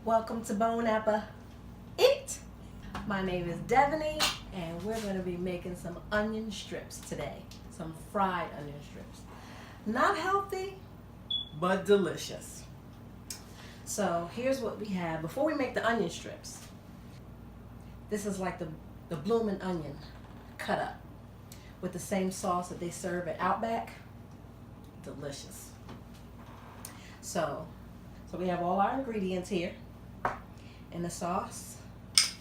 Welcome to Bon Appetit. My name is Devaney, and we're going to be making some onion strips today. Some fried onion strips. Not healthy, but delicious. So here's what we have. Before we make the onion strips, this is like the bloomin' onion cut up with the same sauce that they serve at Outback. Delicious. So we have all our ingredients here in the sauce.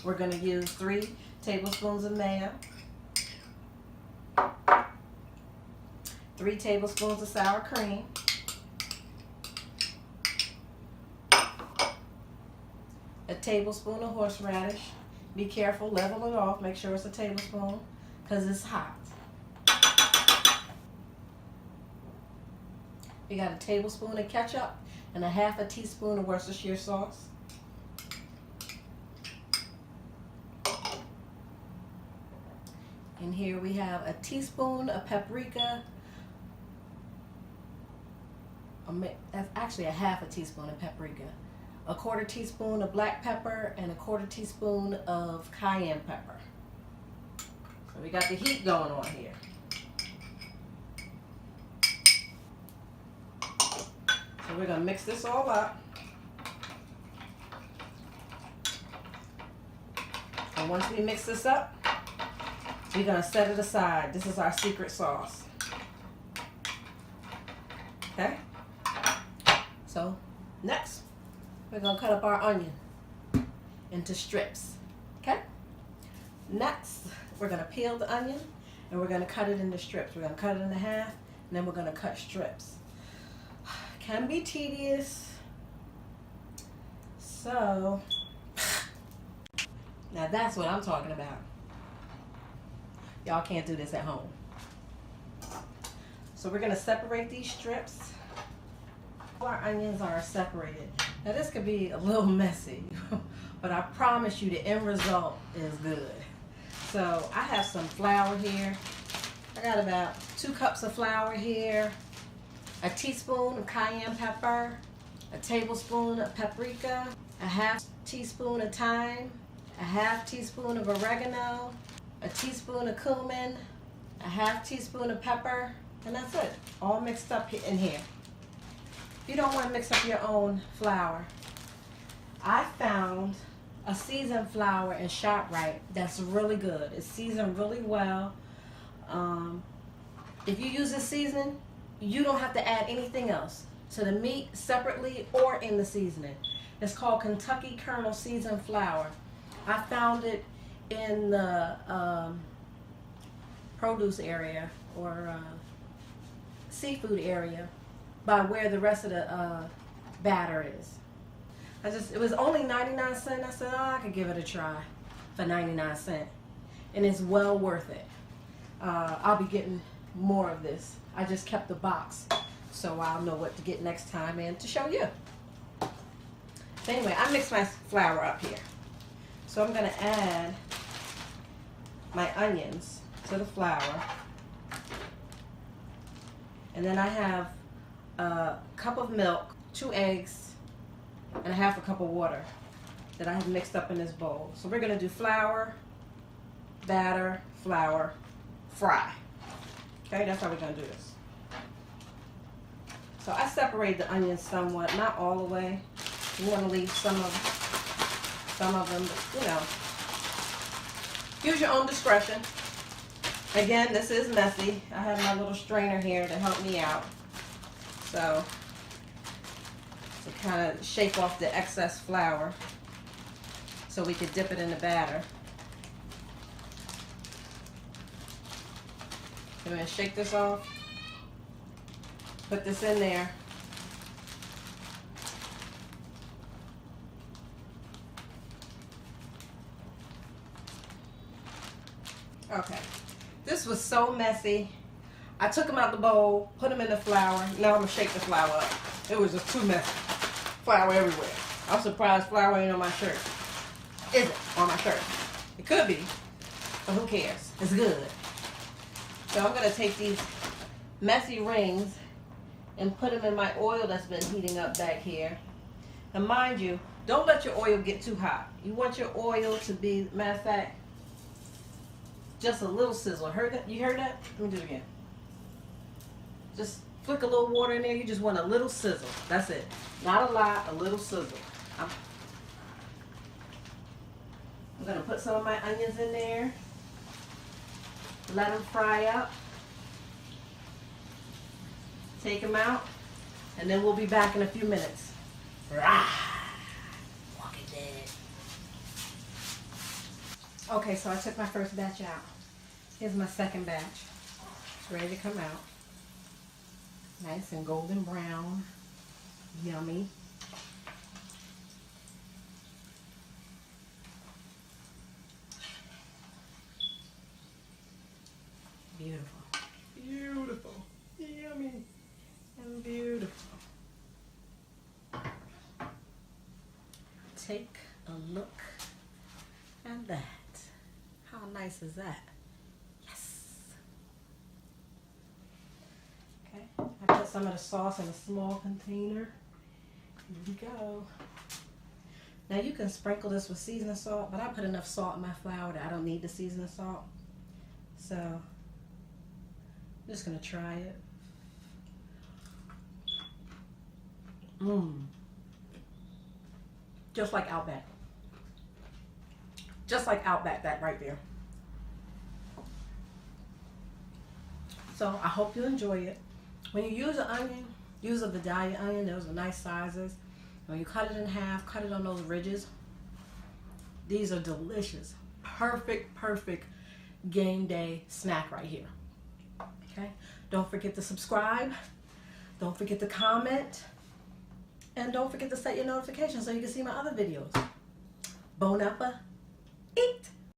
We're going to use 3 tablespoons of mayo, 3 tablespoons of sour cream, a tablespoon of horseradish. Be careful, level it off, make sure it's a tablespoon because it's hot. We got a tablespoon of ketchup and a half a teaspoon of Worcestershire sauce. And here we have a teaspoon of paprika. That's actually a half a teaspoon of paprika. A quarter teaspoon of black pepper and a quarter teaspoon of cayenne pepper. So we got the heat going on here. So we're going to mix this all up. And once we mix this up, we're going to set it aside. This is our secret sauce. Okay? So, next, we're going to cut up our onion into strips. Okay? Next, we're going to peel the onion and we're going to cut it into strips. We're going to cut it in half and then we're going to cut strips. Can be tedious. So, now that's what I'm talking about. Y'all can't do this at home. So we're gonna separate these strips. Our onions are separated. Now this could be a little messy, but I promise you the end result is good. So I have some flour here. I got about 2 cups of flour here, a teaspoon of cayenne pepper, a tablespoon of paprika, a half teaspoon of thyme, a half teaspoon of oregano, a teaspoon of cumin, a half teaspoon of pepper, and that's it. All mixed up in here. If you don't want to mix up your own flour, I found a seasoned flour in ShopRite that's really good. It's seasoned really well. If you use this seasoning, you don't have to add anything else to the meat separately or in the seasoning. It's called Kentucky Colonel Seasoned Flour. I found it in the produce area or seafood area by where the rest of the batter is. It was only 99 cents. I said, oh, I could give it a try for 99 cents. And it's well worth it. I'll be getting more of this. I just kept the box so I'll know what to get next time and to show you. So anyway, I mixed my flour up here. So I'm going to add my onions to the flour. And then I have a cup of milk, 2 eggs, and a half a cup of water that I have mixed up in this bowl. So we're going to do flour, batter, flour, fry. Okay, that's how we're going to do this. So I separate the onions somewhat, not all the way. You want to leave some of them, but, you know. Use your own discretion. Again, this is messy. I have my little strainer here to help me out. So, to kind of shake off the excess flour so we could dip it in the batter. I'm going to shake this off. Put this in there. Okay, this was so messy. I took them out the bowl, put them in the flour. Now I'm gonna shake the flour up. It was just too messy. Flour everywhere. I'm surprised flour ain't on my shirt. Is it on my shirt? It could be, but who cares? It's good. So I'm gonna take these messy rings and put them in my oil that's been heating up back here. And mind you, Don't let your oil get too hot. You want your oil to be, matter of fact, just a little sizzle. Heard that? You heard that? Let me do it again. Just flick a little water in there. You just want a little sizzle. That's it. Not a lot, a little sizzle. I'm going to put some of my onions in there. Let them fry up. Take them out. And then we'll be back in a few minutes. Rah! Walking Dead. Okay, so I took my first batch out. Here's my second batch. It's ready to come out. Nice and golden brown. Yummy. Beautiful. Beautiful. Yummy. And beautiful. Take a look at that. How nice is that? Yes. Okay, I put some of the sauce in a small container. Here we go. Now you can sprinkle this with seasoning salt, but I put enough salt in my flour that I don't need the seasoning salt. So I'm just gonna try it. Just like Outback. Just like Outback, that right there. So I hope you enjoy it. When you use an onion, use a Vidalia onion. Those are nice sizes. When you cut it in half, cut it on those ridges. These are delicious. Perfect, perfect game day snack right here. Okay? Don't forget to subscribe. Don't forget to comment. And don't forget to set your notifications so you can see my other videos. Bon appetit.